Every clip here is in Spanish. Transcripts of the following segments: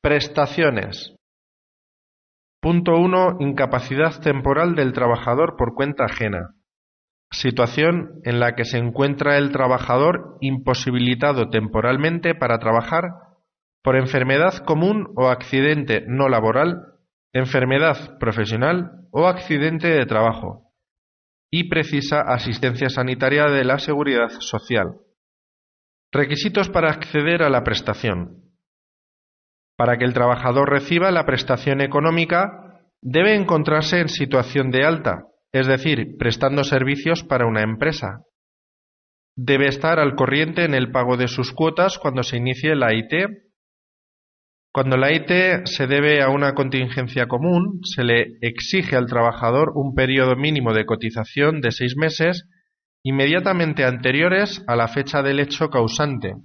Prestaciones. Punto 1. Incapacidad temporal del trabajador por cuenta ajena. Situación en la que se encuentra el trabajador imposibilitado temporalmente para trabajar por enfermedad común o accidente no laboral, enfermedad profesional o accidente de trabajo, y precisa asistencia sanitaria de la Seguridad Social. Requisitos para acceder a la prestación. Para que el trabajador reciba la prestación económica, debe encontrarse en situación de alta, es decir, prestando servicios para una empresa. Debe estar al corriente en el pago de sus cuotas cuando se inicie la IT. Cuando la IT se debe a una contingencia común, se le exige al trabajador un periodo mínimo de cotización de 6 meses inmediatamente anteriores a la fecha del hecho causante.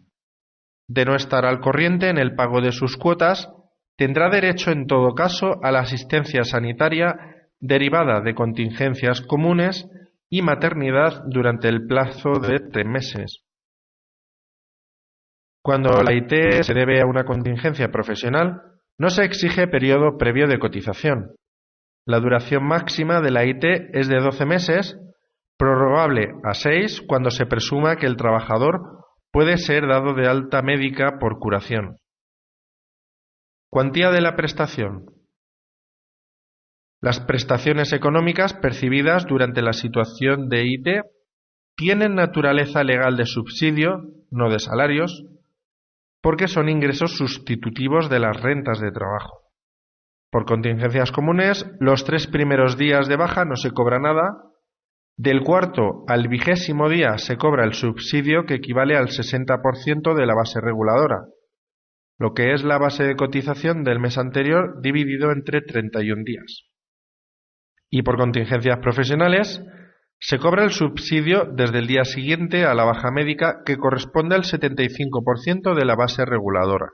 De no estar al corriente en el pago de sus cuotas, tendrá derecho en todo caso a la asistencia sanitaria derivada de contingencias comunes y maternidad durante el plazo de 3 meses. Cuando la IT se debe a una contingencia profesional, no se exige periodo previo de cotización. La duración máxima de la IT es de 12 meses, prorrogable a 6 cuando se presuma que el trabajador puede ser dado de alta médica por curación. Cuantía de la prestación. Las prestaciones económicas percibidas durante la situación de IT tienen naturaleza legal de subsidio, no de salarios, porque son ingresos sustitutivos de las rentas de trabajo. Por contingencias comunes, los 3 primeros días de baja no se cobra nada. Del 4º al 20º día se cobra el subsidio que equivale al 60% de la base reguladora, lo que es la base de cotización del mes anterior dividido entre 31 días. Y por contingencias profesionales, se cobra el subsidio desde el día siguiente a la baja médica que corresponde al 75% de la base reguladora.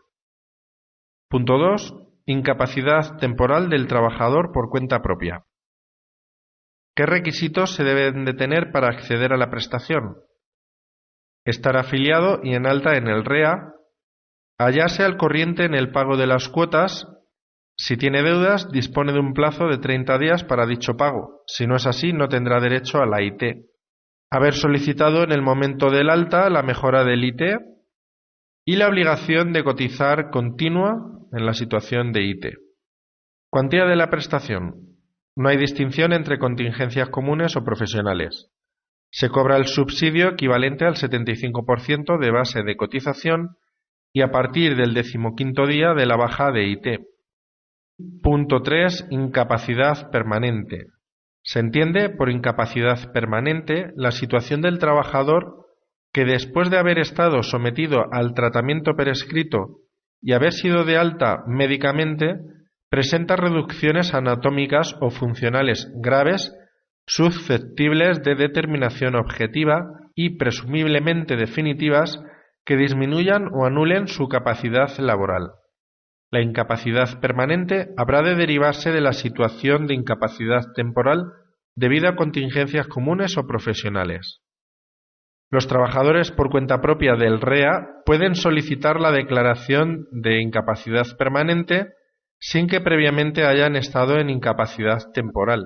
Punto 2. Incapacidad temporal del trabajador por cuenta propia. ¿Qué requisitos se deben de tener para acceder a la prestación? Estar afiliado y en alta en el REA, hallarse al corriente en el pago de las cuotas. Si tiene deudas, dispone de un plazo de 30 días para dicho pago. Si no es así, no tendrá derecho a la IT. Haber solicitado en el momento del alta la mejora del IT y la obligación de cotizar continua en la situación de IT. Cuantía de la prestación. No hay distinción entre contingencias comunes o profesionales. Se cobra el subsidio equivalente al 75% de base de cotización y a partir del 15º día de la baja de IT. Punto 3. Incapacidad permanente. Se entiende por incapacidad permanente la situación del trabajador que después de haber estado sometido al tratamiento prescrito y haber sido de alta médicamente, presenta reducciones anatómicas o funcionales graves susceptibles de determinación objetiva y presumiblemente definitivas que disminuyan o anulen su capacidad laboral. La incapacidad permanente habrá de derivarse de la situación de incapacidad temporal debido a contingencias comunes o profesionales. Los trabajadores por cuenta propia del REA pueden solicitar la declaración de incapacidad permanente sin que previamente hayan estado en incapacidad temporal.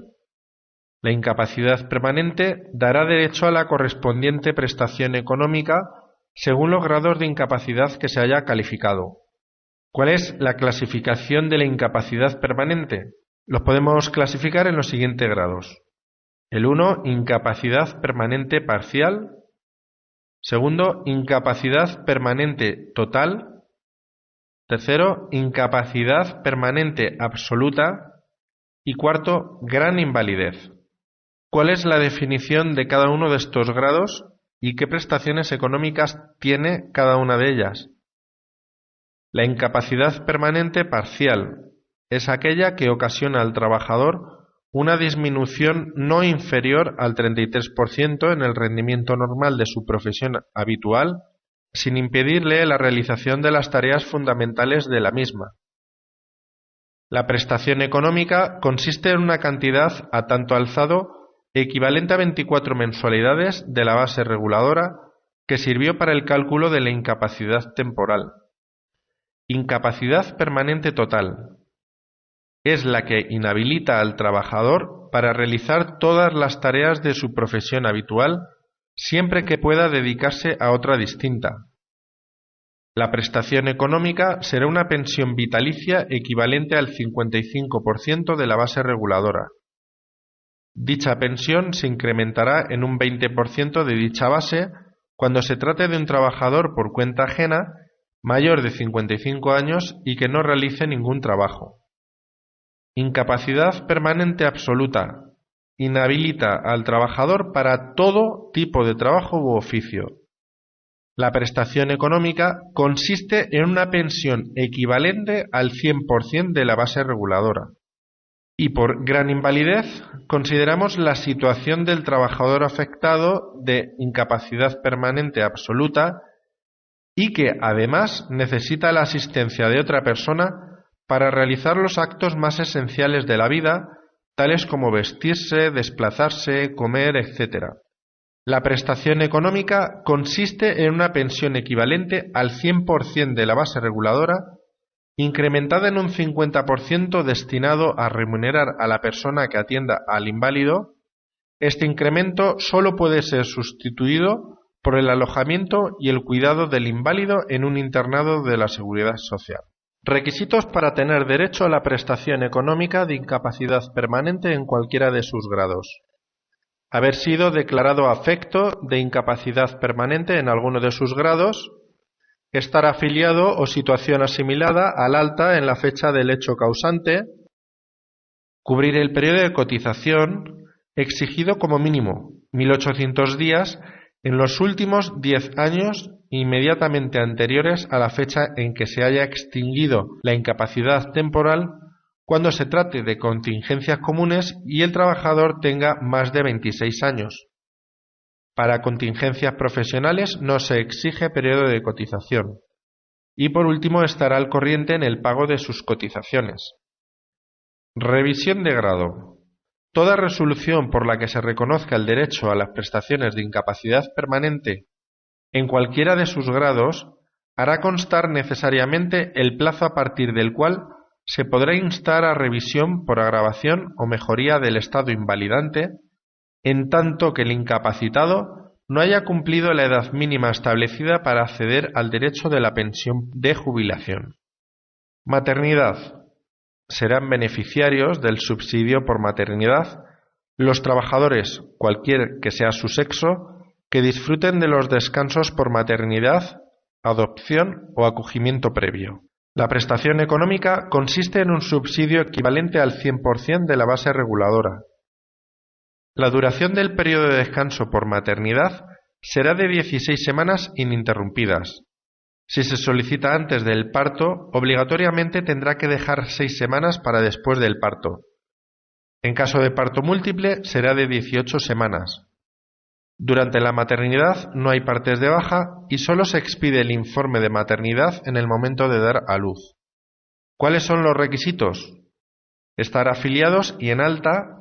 La incapacidad permanente dará derecho a la correspondiente prestación económica según los grados de incapacidad que se haya calificado. ¿Cuál es la clasificación de la incapacidad permanente? Los podemos clasificar en los siguientes grados. El 1, incapacidad permanente parcial. Segundo, incapacidad permanente total. Tercero, incapacidad permanente absoluta. Y cuarto, gran invalidez. ¿Cuál es la definición de cada uno de estos grados y qué prestaciones económicas tiene cada una de ellas? La incapacidad permanente parcial es aquella que ocasiona al trabajador una disminución no inferior al 33% en el rendimiento normal de su profesión habitual, sin impedirle la realización de las tareas fundamentales de la misma. La prestación económica consiste en una cantidad a tanto alzado equivalente a 24 mensualidades de la base reguladora que sirvió para el cálculo de la incapacidad temporal. Incapacidad permanente total. Es la que inhabilita al trabajador para realizar todas las tareas de su profesión habitual, siempre que pueda dedicarse a otra distinta. La prestación económica será una pensión vitalicia equivalente al 55% de la base reguladora. Dicha pensión se incrementará en un 20% de dicha base cuando se trate de un trabajador por cuenta ajena mayor de 55 años y que no realice ningún trabajo. Incapacidad permanente absoluta. Inhabilita al trabajador para todo tipo de trabajo u oficio. La prestación económica consiste en una pensión equivalente al 100% de la base reguladora. Y por gran invalidez consideramos la situación del trabajador afectado de incapacidad permanente absoluta y que además necesita la asistencia de otra persona para realizar los actos más esenciales de la vida, tales como vestirse, desplazarse, comer, etc. La prestación económica consiste en una pensión equivalente al 100% de la base reguladora, incrementada en un 50% destinado a remunerar a la persona que atienda al inválido. Este incremento solo puede ser sustituido por el alojamiento y el cuidado del inválido en un internado de la Seguridad Social. Requisitos para tener derecho a la prestación económica de incapacidad permanente en cualquiera de sus grados. Haber sido declarado afecto de incapacidad permanente en alguno de sus grados, estar afiliado o situación asimilada al alta en la fecha del hecho causante, cubrir el periodo de cotización exigido como mínimo 1.800 días en los últimos 10 años inmediatamente anteriores a la fecha en que se haya extinguido la incapacidad temporal cuando se trate de contingencias comunes y el trabajador tenga más de 26 años. Para contingencias profesionales no se exige periodo de cotización. Y por último estará al corriente en el pago de sus cotizaciones. Revisión de grado. Toda resolución por la que se reconozca el derecho a las prestaciones de incapacidad permanente en cualquiera de sus grados hará constar necesariamente el plazo a partir del cual se podrá instar a revisión por agravación o mejoría del estado invalidante, en tanto que el incapacitado no haya cumplido la edad mínima establecida para acceder al derecho de la pensión de jubilación. Maternidad. Serán beneficiarios del subsidio por maternidad los trabajadores, cualquier que sea su sexo, que disfruten de los descansos por maternidad, adopción o acogimiento previo. La prestación económica consiste en un subsidio equivalente al 100% de la base reguladora. La duración del periodo de descanso por maternidad será de 16 semanas ininterrumpidas. Si se solicita antes del parto, obligatoriamente tendrá que dejar 6 semanas para después del parto. En caso de parto múltiple, será de 18 semanas. Durante la maternidad no hay partes de baja y solo se expide el informe de maternidad en el momento de dar a luz. ¿Cuáles son los requisitos? Estar afiliados y en alta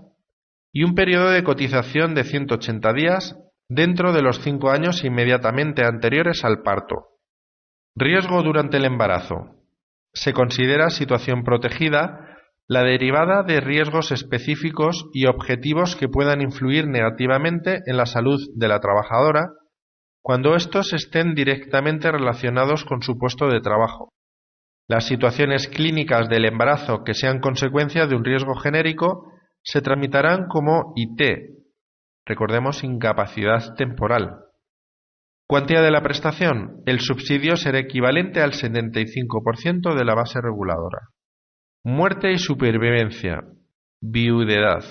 y un periodo de cotización de 180 días dentro de los 5 años inmediatamente anteriores al parto. Riesgo durante el embarazo. Se considera situación protegida la derivada de riesgos específicos y objetivos que puedan influir negativamente en la salud de la trabajadora cuando estos estén directamente relacionados con su puesto de trabajo. Las situaciones clínicas del embarazo que sean consecuencia de un riesgo genérico se tramitarán como IT, recordemos incapacidad temporal. Cuantía de la prestación. El subsidio será equivalente al 75% de la base reguladora. Muerte y supervivencia. Viudedad.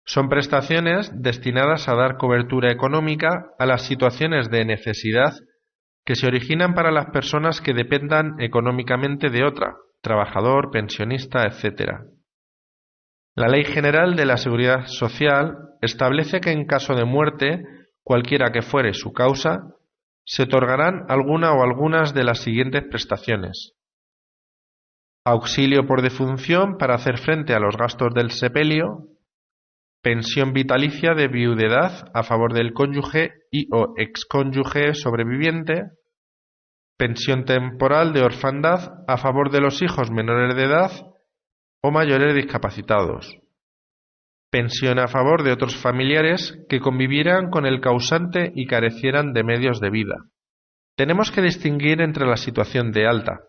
Son prestaciones destinadas a dar cobertura económica a las situaciones de necesidad que se originan para las personas que dependan económicamente de otra, trabajador, pensionista, etc. La Ley General de la Seguridad Social establece que en caso de muerte, cualquiera que fuere su causa, se otorgarán alguna o algunas de las siguientes prestaciones. Auxilio por defunción para hacer frente a los gastos del sepelio, pensión vitalicia de viudedad a favor del cónyuge y o excónyuge sobreviviente, pensión temporal de orfandad a favor de los hijos menores de edad o mayores discapacitados, pensión a favor de otros familiares que convivieran con el causante y carecieran de medios de vida. Tenemos que distinguir entre la situación de alta,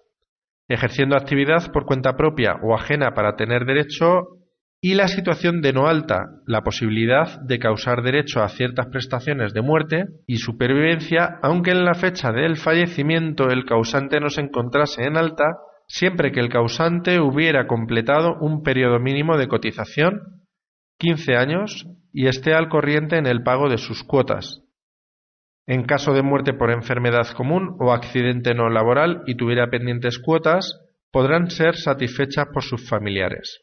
ejerciendo actividad por cuenta propia o ajena para tener derecho, y la situación de no alta, la posibilidad de causar derecho a ciertas prestaciones de muerte y supervivencia, aunque en la fecha del fallecimiento el causante no se encontrase en alta, siempre que el causante hubiera completado un periodo mínimo de cotización, 15 años, y esté al corriente en el pago de sus cuotas. En caso de muerte por enfermedad común o accidente no laboral y tuviera pendientes cuotas, podrán ser satisfechas por sus familiares.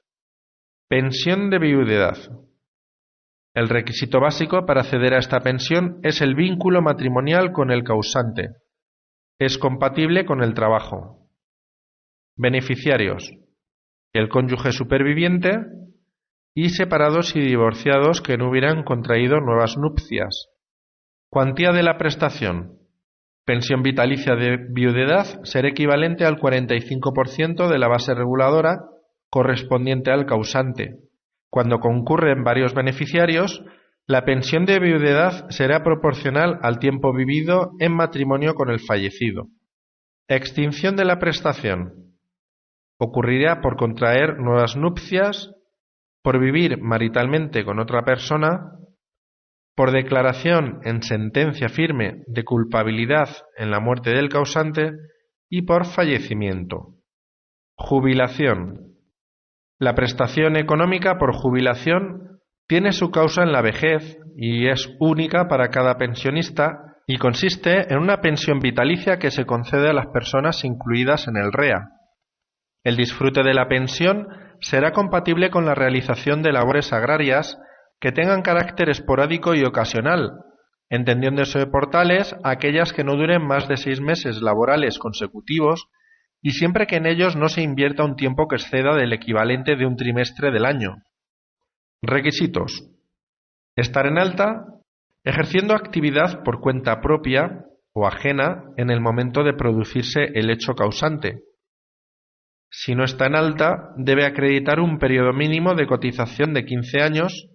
Pensión de viudedad. El requisito básico para acceder a esta pensión es el vínculo matrimonial con el causante. Es compatible con el trabajo. Beneficiarios: el cónyuge superviviente y separados y divorciados que no hubieran contraído nuevas nupcias. Cuantía de la prestación. Pensión vitalicia de viudedad será equivalente al 45% de la base reguladora correspondiente al causante. Cuando concurren varios beneficiarios, la pensión de viudedad será proporcional al tiempo vivido en matrimonio con el fallecido. Extinción de la prestación. Ocurrirá por contraer nuevas nupcias, por vivir maritalmente con otra persona, por declaración en sentencia firme de culpabilidad en la muerte del causante y por fallecimiento. Jubilación. La prestación económica por jubilación tiene su causa en la vejez y es única para cada pensionista y consiste en una pensión vitalicia que se concede a las personas incluidas en el REA. El disfrute de la pensión será compatible con la realización de labores agrarias que tengan carácter esporádico y ocasional, entendiéndose por tales aquellas que no duren más de 6 meses laborales consecutivos y siempre que en ellos no se invierta un tiempo que exceda del equivalente de un trimestre del año. Requisitos: estar en alta, ejerciendo actividad por cuenta propia o ajena en el momento de producirse el hecho causante. Si no está en alta, debe acreditar un periodo mínimo de cotización de 15 años.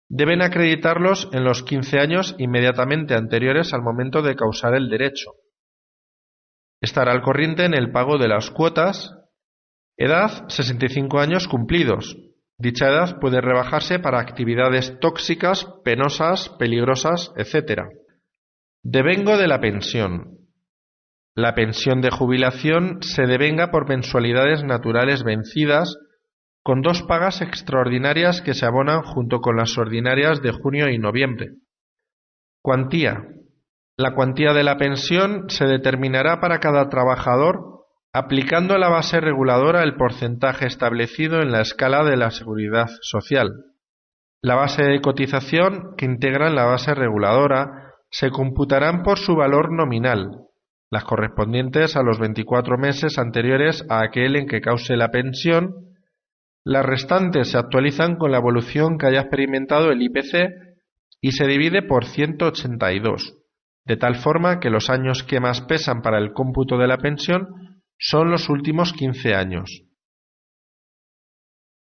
Deben acreditarlos en los 15 años inmediatamente anteriores al momento de causar el derecho. Estar al corriente en el pago de las cuotas. Edad: 65 años cumplidos. Dicha edad puede rebajarse para actividades tóxicas, penosas, peligrosas, etc. Devengo de la pensión. La pensión de jubilación se devenga por mensualidades naturales vencidas, con 2 pagas extraordinarias que se abonan junto con las ordinarias de junio y noviembre. Cuantía. La cuantía de la pensión se determinará para cada trabajador aplicando a la base reguladora el porcentaje establecido en la escala de la Seguridad Social. La base de cotización que integran la base reguladora se computarán por su valor nominal, las correspondientes a los 24 meses anteriores a aquel en que cause la pensión. Las restantes se actualizan con la evolución que haya experimentado el IPC y se divide por 182, de tal forma que los años que más pesan para el cómputo de la pensión son los últimos 15 años.